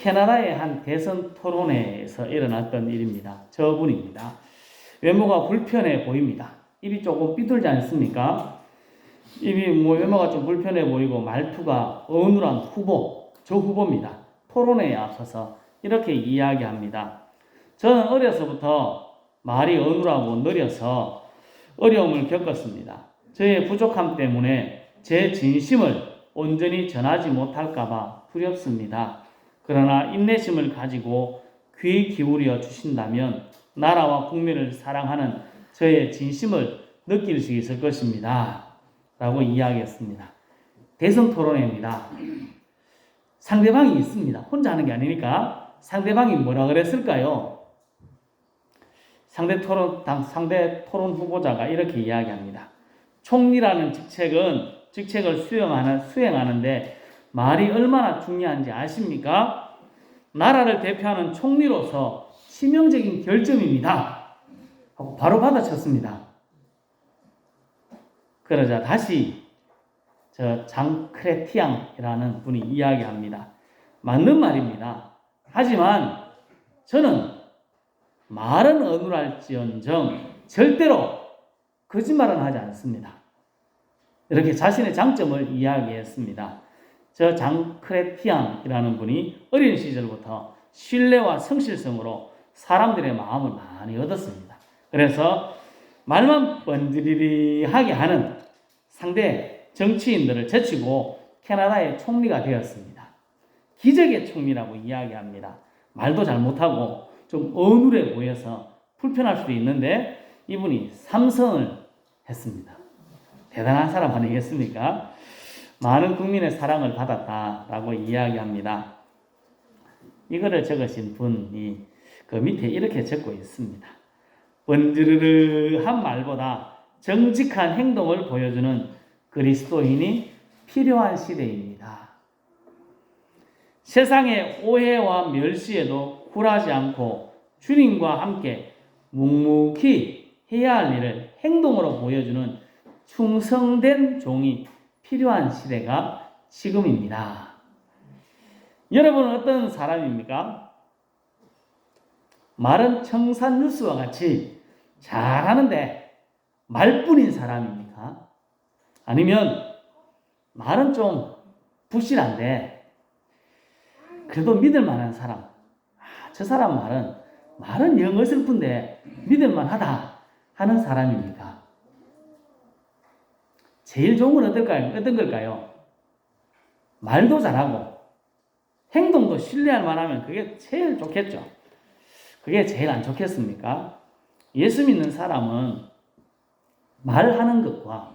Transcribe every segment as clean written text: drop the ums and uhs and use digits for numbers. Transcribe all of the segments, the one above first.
캐나다의 한 대선 토론회에서 일어났던 일입니다. 저분입니다. 외모가 불편해 보입니다. 입이 조금 삐뚤지 않습니까? 입이 외모가 좀 불편해 보이고 말투가 어눌한 후보, 저 후보입니다. 토론회에 앞서서 이렇게 이야기합니다. 저는 어려서부터 말이 어눌하고 느려서 어려움을 겪었습니다. 저의 부족함 때문에 제 진심을 온전히 전하지 못할까봐 두렵습니다. 그러나 인내심을 가지고 귀 기울여 주신다면 나라와 국민을 사랑하는 저의 진심을 느낄 수 있을 것입니다. 라고 이야기했습니다. 대선 토론회입니다. 상대방이 있습니다. 혼자 하는 게 아니니까 상대방이 뭐라 그랬을까요? 상대 토론 후보자가 이렇게 이야기합니다. 총리라는 직책을 수행하는데 말이 얼마나 중요한지 아십니까? 나라를 대표하는 총리로서 치명적인 결점입니다. 하고 바로 받아쳤습니다. 그러자 다시 장크레티앙이라는 분이 이야기합니다. 맞는 말입니다. 하지만 저는 말은 어눌할지언정 절대로 거짓말은 하지 않습니다. 이렇게 자신의 장점을 이야기했습니다. 저 장크레티앙이라는 분이 어린 시절부터 신뢰와 성실성으로 사람들의 마음을 많이 얻었습니다. 그래서 말만 번지르르하게 하는 상대 정치인들을 제치고 캐나다의 총리가 되었습니다. 기적의 총리라고 이야기합니다. 말도 잘 못하고 좀 어눌해 보여서 불편할 수도 있는데 이분이 3선을 했습니다. 대단한 사람 아니겠습니까? 많은 국민의 사랑을 받았다라고 이야기합니다. 이거를 적으신 분이 그 밑에 이렇게 적고 있습니다. 번지르르한 말보다 정직한 행동을 보여주는 그리스도인이 필요한 시대입니다. 세상의 오해와 멸시에도 굴하지 않고 주님과 함께 묵묵히 해야 할 일을 행동으로 보여주는 충성된 종이 필요한 시대가 지금입니다. 여러분은 어떤 사람입니까? 말은 청산유수와 같이 잘하는데 말뿐인 사람입니까? 아니면 말은 좀 부실한데 그래도 믿을 만한 사람, 저 사람 말은 영 어설픈데 믿을 만하다 하는 사람입니까? 제일 좋은 건 어떤 걸까요? 말도 잘하고 행동도 신뢰할 만하면 그게 제일 좋겠죠. 그게 제일 안 좋겠습니까? 예수 믿는 사람은 말하는 것과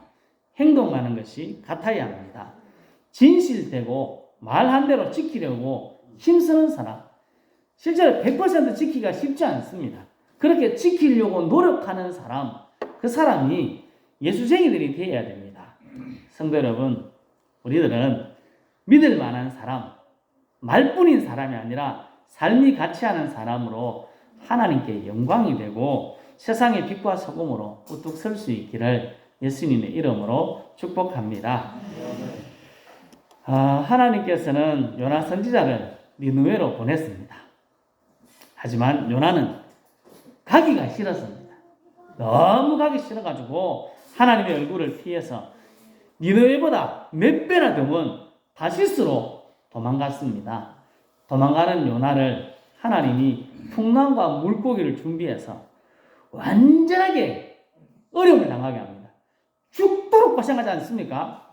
행동하는 것이 같아야 합니다. 진실되고 말한 대로 지키려고 힘쓰는 사람, 실제로 100% 지키기가 쉽지 않습니다. 그렇게 지키려고 노력하는 사람, 그 사람이 예수쟁이들이 되어야 됩니다. 성도 여러분, 우리들은 믿을 만한 사람, 말뿐인 사람이 아니라 삶이 같이 하는 사람으로 하나님께 영광이 되고 세상의 빛과 소금으로 우뚝 설 수 있기를 예수님의 이름으로 축복합니다. 하나님께서는 요나 선지자를 니느웨로 보냈습니다. 하지만 요나는 가기가 싫었습니다. 너무 가기 싫어가지고 하나님의 얼굴을 피해서 니느웨보다 몇 배나 드문 다시스로 도망갔습니다. 도망가는 요나를 하나님이 풍랑과 물고기를 준비해서 완전하게 어려움을 당하게 합니다. 죽도록 고생하지 않습니까?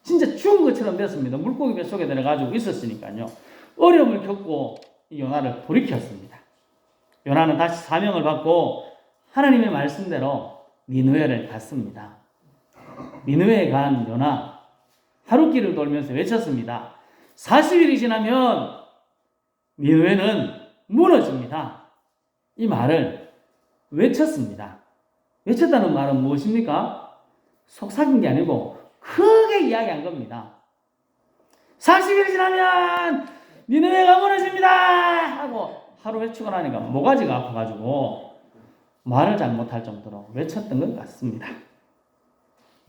진짜 죽은 것처럼 됐습니다. 물고기 뱃속에 들어가지고 있었으니까요. 어려움을 겪고 요나를 돌이켰습니다. 요나는 다시 사명을 받고 하나님의 말씀대로 니느웨를 갔습니다. 니느웨에 간 요나 하룻길을 돌면서 외쳤습니다. 40일이 지나면 니느웨는 무너집니다. 이 말을 외쳤습니다. 외쳤다는 말은 무엇입니까? 속삭인 게 아니고 크게 이야기한 겁니다. 40일이 지나면 니느웨가 무너집니다 하고 하루 외치고 나니까 모가지가 아파가지고 말을 잘 못할 정도로 외쳤던 것 같습니다.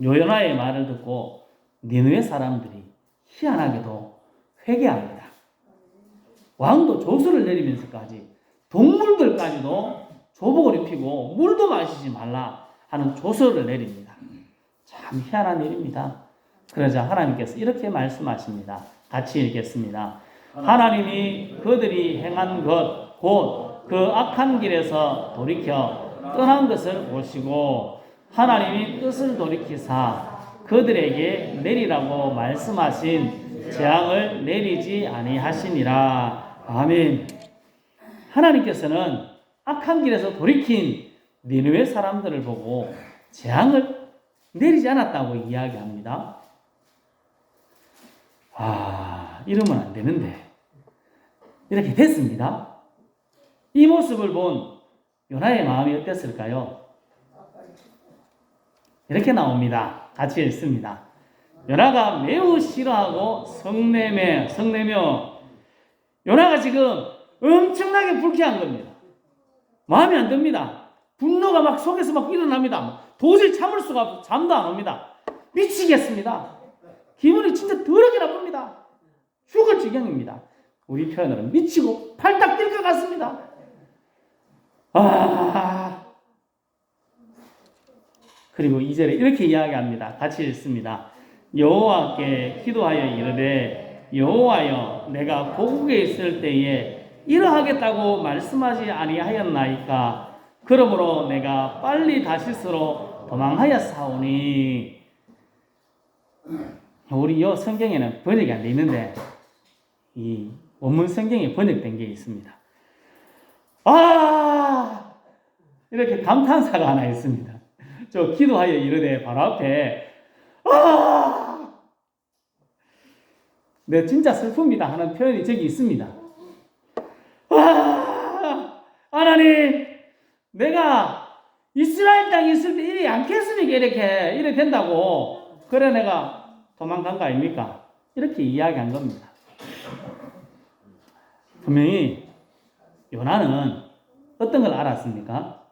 요나의 말을 듣고 니느웨 사람들이 희한하게도 회개합니다. 왕도 조서를 내리면서까지 동물들까지도 조복을 입히고 물도 마시지 말라 하는 조서를 내립니다. 참 희한한 일입니다. 그러자 하나님께서 이렇게 말씀하십니다. 같이 읽겠습니다. 하나님이 그들이 행한 것 곧 그 악한 길에서 돌이켜 떠난 것을 보시고 하나님이 뜻을 돌이키사 그들에게 내리라고 말씀하신 재앙을 내리지 아니하시니라. 아멘. 하나님께서는 악한 길에서 돌이킨 니느웨 사람들을 보고 재앙을 내리지 않았다고 이야기합니다. 이러면 안 되는데 이렇게 됐습니다. 이 모습을 본 요나의 마음이 어땠을까요? 이렇게 나옵니다. 같이 읽습니다. 요나가 매우 싫어하고 성내며 요나가 지금 엄청나게 불쾌한 겁니다. 마음에 안 듭니다. 분노가 막 속에서 막 일어납니다. 도저히 참을 수가 없어. 잠도 안 옵니다. 미치겠습니다. 기분이 진짜 더럽게 나쁩니다. 죽을 지경입니다. 우리 표현으로 미치고 팔딱 뛸 것 같습니다. 그리고 2절에 이렇게 이야기합니다. 같이 읽습니다. 여호와께 기도하여 이르되 여호와여 내가 고국에 있을 때에 이러하겠다고 말씀하지 아니하였나이까. 그러므로 내가 빨리 다시스로 도망하였사오니. 우리 요 성경에는 번역이 안 돼 있는데 이 원문 성경에 번역된 게 있습니다. 이렇게 감탄사가 하나 있습니다. 저 기도하여 이르되 바로 앞에 네, 진짜 슬픕니다 하는 표현이 저기 있습니다. 하나님, 내가 이스라엘 땅에 있을 때 이래 않겠습니까? 이래 된다고. 그래 내가 도망간 거 아닙니까? 이렇게 이야기한 겁니다. 분명히 요나는 어떤 걸 알았습니까?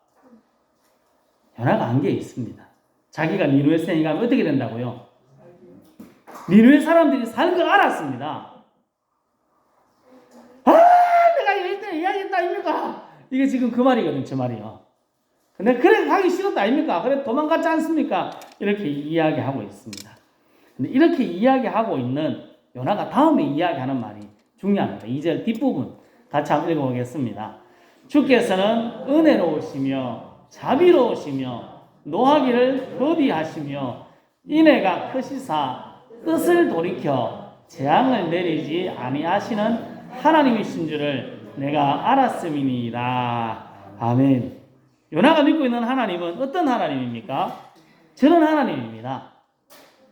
요나가 안 게 있습니다. 자기가 니느웨 성에 가면 어떻게 된다고요? 니느웨 사람들이 사는 걸 알았습니다. 내가 이때 이야기했다 아닙니까? 이게 지금 그 말이거든, 저 말이요. 근데 그래 가기 싫었다 아닙니까? 그래 도망갔지 않습니까? 이렇게 이야기하고 있습니다. 근데 이렇게 이야기하고 있는 요나가 다음에 이야기하는 말이 중요합니다. 2절 뒷부분 같이 한번 읽어보겠습니다. 주께서는 은혜로우시며 자비로우시며 노하기를 더디하시며 인애가 크시사 뜻을 돌이켜 재앙을 내리지 아니하시는 하나님이신 줄을 내가 알았음이니이다. 아멘. 요나가 믿고 있는 하나님은 어떤 하나님입니까? 저런 하나님입니다.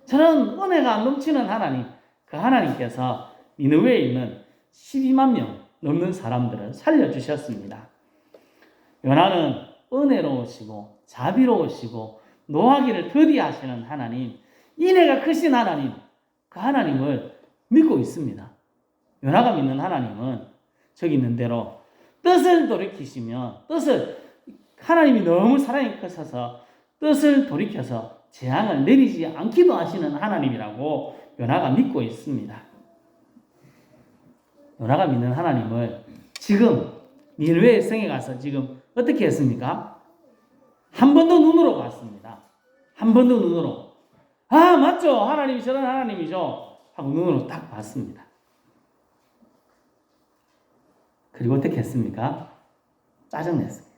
저는 은혜가 넘치는 하나님, 그 하나님께서 니느웨에 있는 12만 명 넘는 사람들을 살려주셨습니다. 요나는 은혜로우시고 자비로우시고 노하기를 더디하시는 하나님, 인애가 크신 하나님, 그 하나님을 믿고 있습니다. 요나가 믿는 하나님은 저기 있는 대로 뜻을 돌이키시며 하나님이 너무 사랑이 크셔서 뜻을 돌이켜서 재앙을 내리지 않기도 하시는 하나님이라고 요나가 믿고 있습니다. 요나가 믿는 하나님을 지금 니느웨 성에 가서 지금 어떻게 했습니까? 한 번 더 눈으로 봤습니다. 한 번 더 눈으로. 맞죠? 하나님이 저런 하나님이죠? 하고 눈으로 딱 봤습니다. 그리고 어떻게 했습니까? 짜증냈습니다.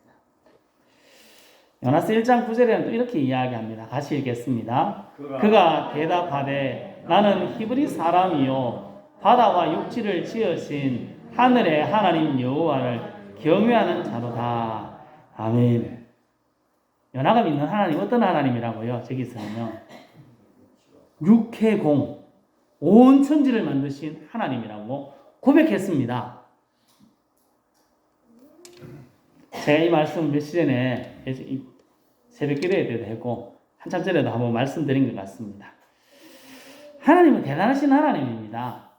요나서 1장 9절에는 또 이렇게 이야기합니다. 같이 읽겠습니다. 그가 대답하되 나는 히브리 사람이요 바다와 육지를 지으신 하늘의 하나님 여호와를 경외하는 자로다. 아멘. 요나가 믿는 하나님 어떤 하나님이라고요? 저기서는요. 육해공 온 천지를 만드신 하나님이라고 고백했습니다. 제가 이 말씀 며칠 전에 새벽 기도회 때도 했고 한참 전에도 한번 말씀드린 것 같습니다. 하나님은 대단하신 하나님입니다.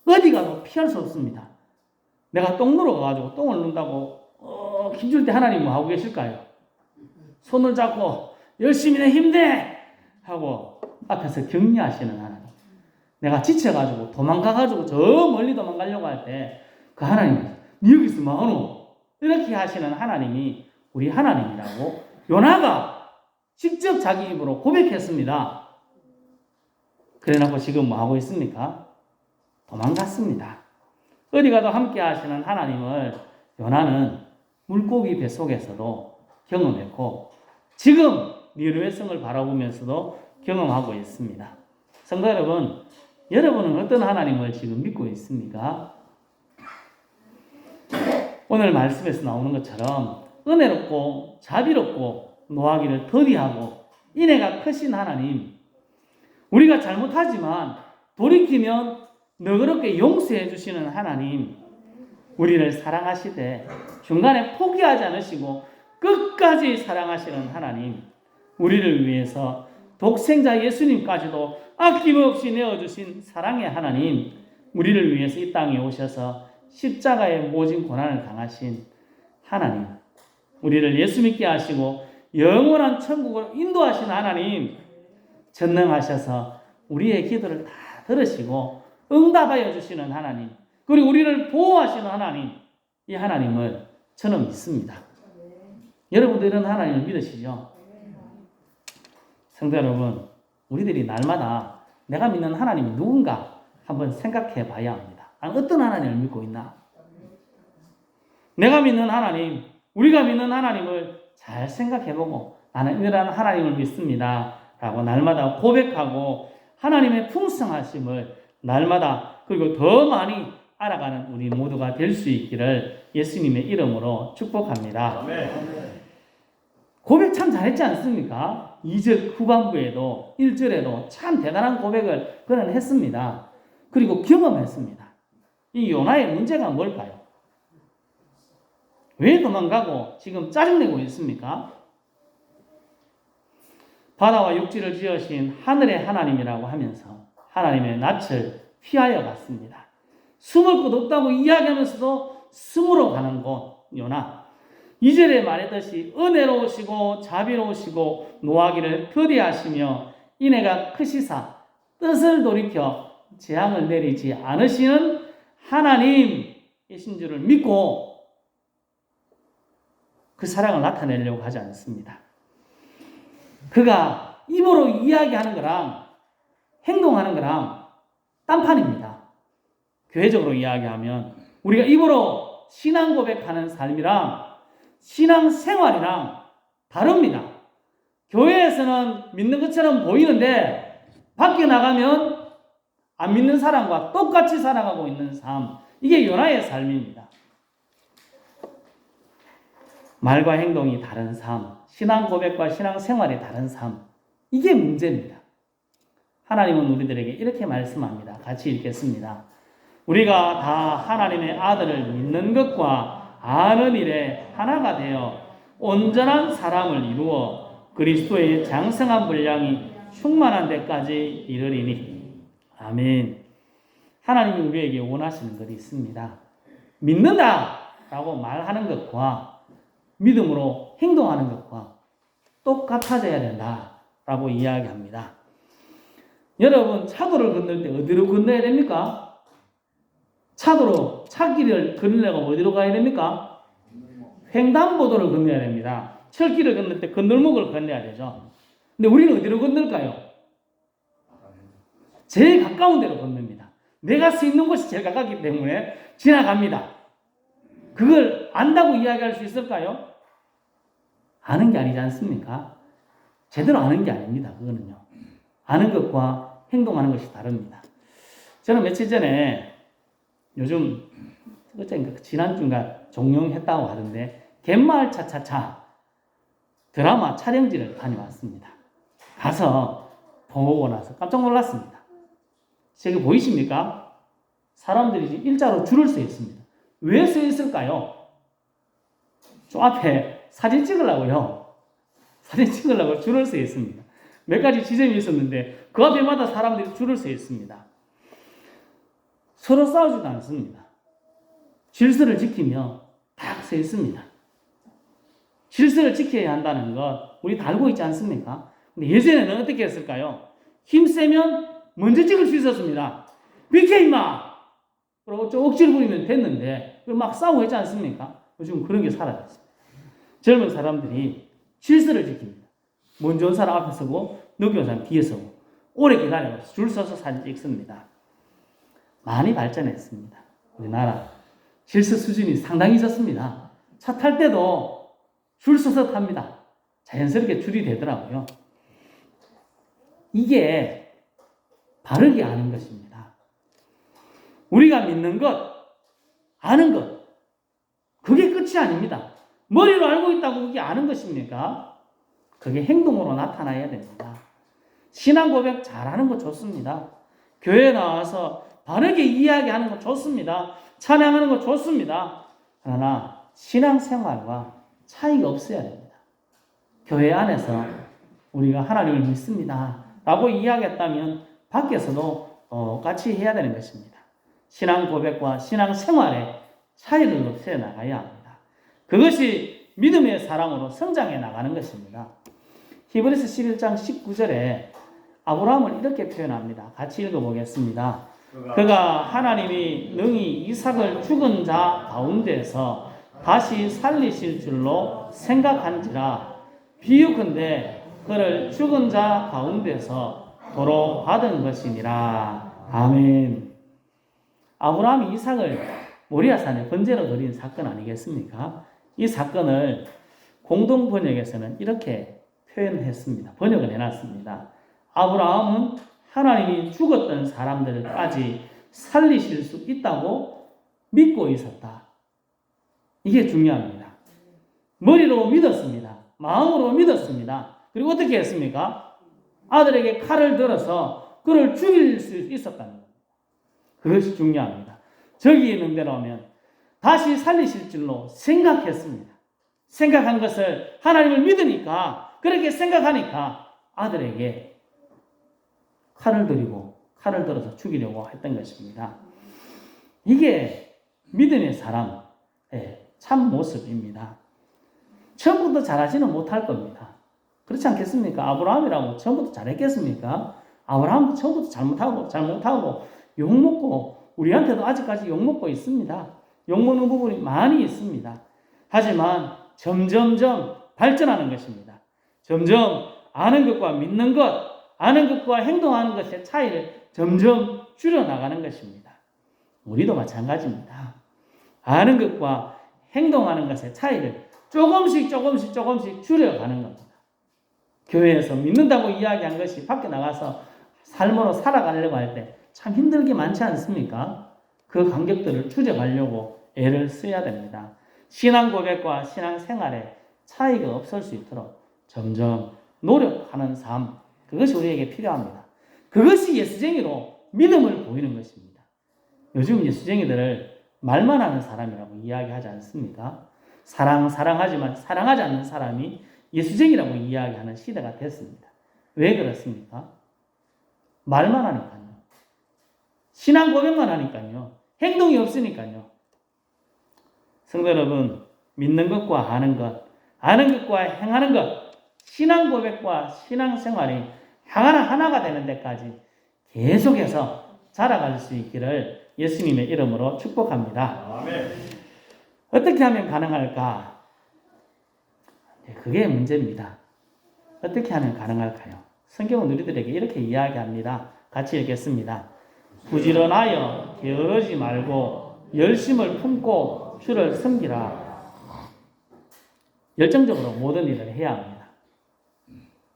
어디 가도 피할 수 없습니다. 내가 똥 누러 가가지고 똥을 눈다고 힘줄 때 하나님 뭐 하고 계실까요? 손을 잡고 열심히 내 힘내 하고 앞에서 격려하시는 하나님. 내가 지쳐가지고 도망가가지고 저 멀리 도망가려고 할 때 그 하나님이 니 여기서 뭐하노? 이렇게 하시는 하나님이 우리 하나님이라고 요나가 직접 자기 입으로 고백했습니다. 그래놓고 지금 뭐하고 있습니까? 도망갔습니다. 어디 가도 함께 하시는 하나님을 요나는 물고기 뱃속에서도 경험했고 지금 니느웨 성을 바라보면서도 경험하고 있습니다. 성도 여러분, 여러분은 어떤 하나님을 지금 믿고 있습니까? 오늘 말씀에서 나오는 것처럼 은혜롭고 자비롭고 노하기를 더디하고 인애가 크신 하나님, 우리가 잘못하지만 돌이키면 너그럽게 용서해 주시는 하나님, 우리를 사랑하시되 중간에 포기하지 않으시고 끝까지 사랑하시는 하나님, 우리를 위해서 독생자 예수님까지도 아낌없이 내어주신 사랑의 하나님, 우리를 위해서 이 땅에 오셔서 십자가의 모진 고난을 당하신 하나님, 우리를 예수 믿게 하시고 영원한 천국으로 인도하신 하나님, 전능하셔서 우리의 기도를 다 들으시고 응답하여 주시는 하나님, 그리고 우리를 보호하시는 하나님, 이 하나님을 저는 믿습니다. 여러분도 이런 하나님을 믿으시죠? 성도 여러분, 우리들이 날마다 내가 믿는 하나님이 누군가 한번 생각해 봐야 합니다. 어떤 하나님을 믿고 있나? 내가 믿는 하나님, 우리가 믿는 하나님을 잘 생각해보고 나는 이런 하나님을 믿습니다 라고 날마다 고백하고 하나님의 풍성하심을 날마다 그리고 더 많이 알아가는 우리 모두가 될 수 있기를 예수님의 이름으로 축복합니다. 고백 참 잘했지 않습니까? 2절 후반부에도 1절에도 참 대단한 고백을 그는 했습니다. 그리고 경험했습니다. 이 요나의 문제가 뭘까요? 왜 도망가고 지금 짜증내고 있습니까? 바다와 육지를 지으신 하늘의 하나님이라고 하면서 하나님의 낯을 피하여 갔습니다. 숨을 곳 없다고 이야기하면서도 숨으로 가는 곳 요나. 2절에 말했듯이 은혜로우시고 자비로우시고 노하기를 더디하시며 인애가 크시사 뜻을 돌이켜 재앙을 내리지 않으시는 하나님이신 줄을 믿고 그 사랑을 나타내려고 하지 않습니다. 그가 입으로 이야기하는 거랑 행동하는 거랑 딴판입니다. 교회적으로 이야기하면 우리가 입으로 신앙 고백하는 삶이랑 신앙 생활이랑 다릅니다. 교회에서는 믿는 것처럼 보이는데 밖에 나가면 안 믿는 사람과 똑같이 살아가고 있는 삶, 이게 요나의 삶입니다. 말과 행동이 다른 삶, 신앙 고백과 신앙 생활이 다른 삶, 이게 문제입니다. 하나님은 우리들에게 이렇게 말씀합니다. 같이 읽겠습니다. 우리가 다 하나님의 아들을 믿는 것과 아는 일에 하나가 되어 온전한 사람을 이루어 그리스도의 장성한 분량이 충만한 데까지 이르리니. 아멘. 하나님이 우리에게 원하시는 것이 있습니다. 믿는다라고 말하는 것과 믿음으로 행동하는 것과 똑같아져야 된다라고 이야기합니다. 여러분, 차도를 건널 때 어디로 건너야 됩니까? 차길을 건너려고 어디로 가야 됩니까? 횡단보도를 건너야 됩니다. 철길을 건널 때 건널목을 건너야 되죠. 근데 우리는 어디로 건널까요? 제일 가까운 데로 건넙니다. 내가 서 있는 곳이 제일 가깝기 때문에 지나갑니다. 그걸 안다고 이야기할 수 있을까요? 아는 게 아니지 않습니까? 제대로 아는 게 아닙니다. 그거는요. 아는 것과 행동하는 것이 다릅니다. 저는 며칠 전에 요즘 지난주인가 종영했다고 하던데 갯마을 차차차 드라마 촬영지를 다녀왔습니다. 가서 보고 나서 깜짝 놀랐습니다. 저기 보이십니까? 사람들이 지금 일자로 줄을 서 있습니다. 왜 서 있을까요? 저 앞에 사진 찍으려고요. 사진 찍으려고 줄을 서 있습니다. 몇 가지 지점이 있었는데 그 앞에마다 사람들이 줄을 서 있습니다. 서로 싸우지도 않습니다. 질서를 지키며 딱 서 있습니다. 질서를 지켜야 한다는 것 우리 다 알고 있지 않습니까? 근데 예전에는 어떻게 했을까요? 힘세면 먼저 찍을 수 있었습니다. 비켜 임마! 그리고 좀 억지를 부리면 됐는데 막 싸우고 했지 않습니까? 요즘 그런 게 사라졌습니다. 젊은 사람들이 질서를 지킵니다. 먼저 온 사람 앞에 서고 늦게 온 사람 뒤에 서고 오래 기다려서 줄 서서 사진 찍습니다. 많이 발전했습니다. 우리나라 질서 수준이 상당히 좋습니다. 차 탈 때도 줄 서서 탑니다. 자연스럽게 줄이 되더라고요. 이게 바르게 아는 것입니다. 우리가 믿는 것, 아는 것, 그게 끝이 아닙니다. 머리로 알고 있다고 그게 아는 것입니까? 그게 행동으로 나타나야 됩니다. 신앙 고백 잘하는 거 좋습니다. 교회에 나와서 바르게 이야기하는 거 좋습니다. 찬양하는 거 좋습니다. 그러나 신앙생활과 차이가 없어야 됩니다. 교회 안에서 우리가 하나님을 믿습니다 라고 이야기했다면 밖에서도 같이 해야 되는 것입니다. 신앙 고백과 신앙 생활의 차이를 없애 나가야 합니다. 그것이 믿음의 사람으로 성장해 나가는 것입니다. 히브리서 11장 19절에 아브라함을 이렇게 표현합니다. 같이 읽어보겠습니다. 그가 하나님이 능히 이삭을 죽은 자 가운데서 다시 살리실 줄로 생각한지라 비유컨대 그를 죽은 자 가운데서 도로 받은 것이니라. 아멘. 아브라함이 이삭을 모리아산에 번제로 드린 사건 아니겠습니까? 이 사건을 공동 번역에서는 이렇게 표현했습니다. 번역을 해놨습니다. 아브라함은 하나님이 죽었던 사람들까지 살리실 수 있다고 믿고 있었다. 이게 중요합니다. 머리로 믿었습니다. 마음으로 믿었습니다. 그리고 어떻게 했습니까? 아들에게 칼을 들어서 그를 죽일 수 있었다는 겁니다. 그것이 중요합니다. 저기 있는 대로 하면 다시 살리실 줄로 생각했습니다. 생각한 것을 하나님을 믿으니까, 그렇게 생각하니까 아들에게 칼을 들어서 죽이려고 했던 것입니다. 이게 믿음의 사람의 참 모습입니다. 처음부터 잘하지는 못할 겁니다. 그렇지 않겠습니까? 아브라함이라고 처음부터 잘했겠습니까? 아브라함도 처음부터 잘못하고 욕먹고, 우리한테도 아직까지 욕먹고 있습니다. 욕먹는 부분이 많이 있습니다. 하지만 점점점 발전하는 것입니다. 점점 아는 것과 믿는 것, 아는 것과 행동하는 것의 차이를 점점 줄여나가는 것입니다. 우리도 마찬가지입니다. 아는 것과 행동하는 것의 차이를 조금씩 줄여가는 겁니다. 교회에서 믿는다고 이야기한 것이 밖에 나가서 삶으로 살아가려고 할 때 참 힘들게 많지 않습니까? 그 간격들을 줄여가려고 애를 써야 됩니다. 신앙 고백과 신앙 생활에 차이가 없을 수 있도록 점점 노력하는 삶, 그것이 우리에게 필요합니다. 그것이 예수쟁이로 믿음을 보이는 것입니다. 요즘 예수쟁이들을 말만 하는 사람이라고 이야기하지 않습니까? 사랑하지만 사랑하지 않는 사람이 예수쟁이라고 이야기하는 시대가 됐습니다. 왜 그렇습니까? 말만 하니까요. 신앙 고백만 하니까요. 행동이 없으니까요. 성도 여러분, 믿는 것과 아는 것과 행하는 것, 신앙 고백과 신앙 생활이 하나가 되는 데까지 계속해서 자라갈 수 있기를 예수님의 이름으로 축복합니다. 아멘. 어떻게 하면 가능할까? 그게 문제입니다. 어떻게 하면 가능할까요? 성경은 우리들에게 이렇게 이야기합니다. 같이 읽겠습니다. 부지런하여 게으르지 말고 열심을 품고 주를 섬기라. 열정적으로 모든 일을 해야 합니다.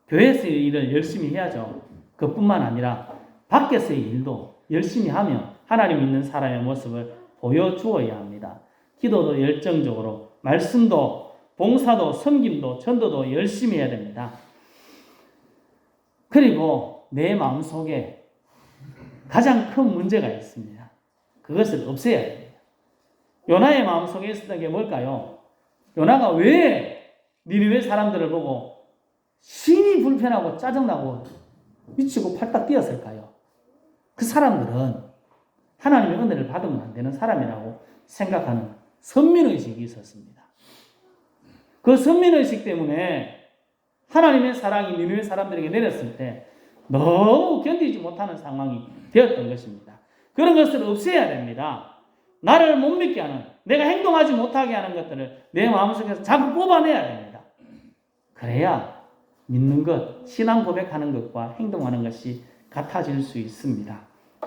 교회에서의 일을 열심히 해야죠. 그뿐만 아니라 밖에서의 일도 열심히 하며 하나님 있는 사람의 모습을 보여주어야 합니다. 기도도 열정적으로, 말씀도, 봉사도, 섬김도, 전도도 열심히 해야 됩니다. 그리고 내 마음속에 가장 큰 문제가 있습니다. 그것을 없애야 됩니다. 요나의 마음속에 있었던 게 뭘까요? 요나가 왜 니느웨 사람들을 보고 심히 불편하고 짜증나고 미치고 팔딱 뛰었을까요? 그 사람들은 하나님의 은혜를 받으면 안 되는 사람이라고 생각하는 선민의식이 있었습니다. 그 선민의식 때문에 하나님의 사랑이 니느웨 사람들에게 내렸을 때 너무 견디지 못하는 상황이 되었던 것입니다. 그런 것을 없애야 됩니다. 나를 못 믿게 하는, 내가 행동하지 못하게 하는 것들을 내 마음속에서 자꾸 뽑아내야 됩니다. 그래야 믿는 것, 신앙 고백하는 것과 행동하는 것이 같아질 수 있습니다.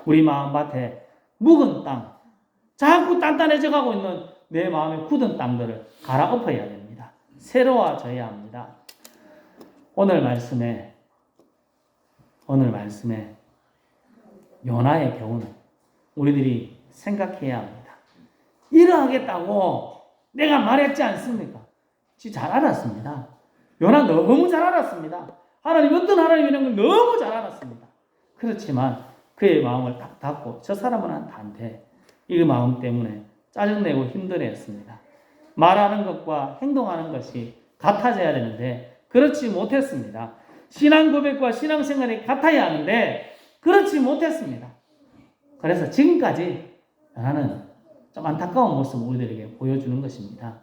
우리 마음밭에 묵은 땅, 자꾸 단단해져 가고 있는 내 마음의 굳은 땅들을 갈아엎어야 됩니다. 새로워져야 합니다. 오늘 말씀에 요나의 경우는 우리들이 생각해야 합니다. 이러하겠다고 내가 말했지 않습니까? 잘 알았습니다. 요나 너무 잘 알았습니다. 하나님 어떤 하나님이라는 걸 너무 잘 알았습니다. 그렇지만 그의 마음을 딱 닫고 저 사람은 안 돼. 이 마음 때문에 짜증내고 힘들어했습니다. 말하는 것과 행동하는 것이 같아져야 되는데 그렇지 못했습니다. 신앙 고백과 신앙 생활이 같아야 하는데 그렇지 못했습니다. 그래서 지금까지 나는 좀 안타까운 모습을 우리들에게 보여주는 것입니다.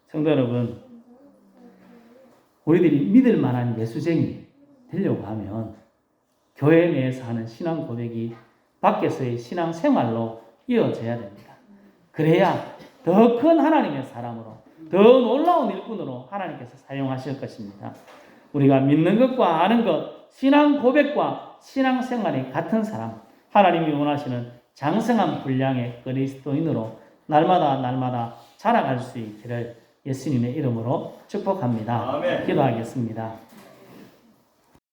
성도 여러분, 우리들이 믿을 만한 예수쟁이 되려고 하면 교회 내에서 하는 신앙 고백이 밖에서의 신앙 생활로 이어져야 됩니다. 그래야 더 큰 하나님의 사람으로, 더 놀라운 일꾼으로 하나님께서 사용하실 것입니다. 우리가 믿는 것과 아는 것, 신앙 고백과 신앙 생활이 같은 사람, 하나님이 원하시는 장성한 분량의 그리스도인으로 날마다 자라갈 수 있기를 예수님의 이름으로 축복합니다. 아멘. 기도하겠습니다.